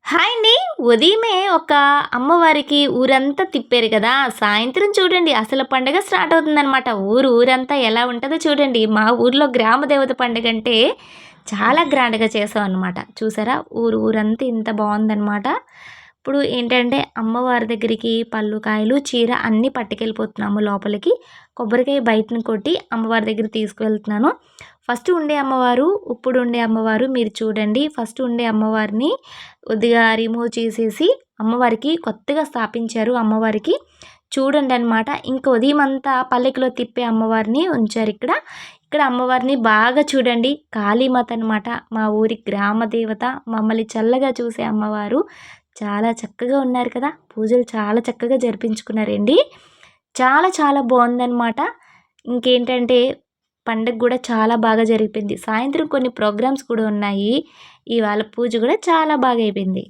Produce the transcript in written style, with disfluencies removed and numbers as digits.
Hi అండి. ఉదయమే ఒక అమ్మవారికి ఊరంతా తిప్పారు కదా! సాయంత్రం చూడండి అసలు పండగ స్టార్ట్ అవుతుందనమాట. ఊరంతా ఎలా ఉంటదో చూడండి. మా ఊర్లో గ్రామ దేవత పండుగంటే చాలా గ్రాండ్‌గా చేసామనమాట. చూసారా? ఊరంతా ఇంత బావుందనమాట. ఇప్పుడు ఏంటంటే అమ్మవారి దగ్గరికి పళ్ళు, కాయలు, చీర అన్నీ పట్టుకెళ్ళిపోతున్నాము లోపలికి. కొబ్బరికాయ బయటన కొట్టి అమ్మవారి దగ్గరికి తీసుకువెళ్తున్నాను. ఫస్ట్ ఉండే అమ్మవారు, ఇప్పుడు ఉండే అమ్మవారు మీరు చూడండి. ఫస్ట్ ఉండే అమ్మవారిని కొద్దిగా రిమూవ్ చేసేసి అమ్మవారికి కొత్తగా స్థాపించారు అమ్మవారికి. చూడండనమాట. ఇంక ఉదయమంతా పల్లకిలో తిప్పే అమ్మవారిని ఉంచారిక్కడ. ఇక్కడ అమ్మవారిని బాగా చూడండి. కాళీమాత అనమాట. మా ఊరి గ్రామ దేవత. మమ్మల్ని చల్లగా చూసే అమ్మవారు. చాలా చక్కగా ఉన్నారు కదా! పూజలు చాలా చక్కగా జరిపించుకున్నారండి. చాలా చాలా బావుందనమాట. ఇంకేంటంటే పండగ గూడా చాలా బాగా జరిగిపోయింది. సాయంత్రం కొన్ని ప్రోగ్రామ్స్ కూడా ఉన్నాయి. ఇవాళ పూజ గూడా చాలా బాగా అయిపోయింది.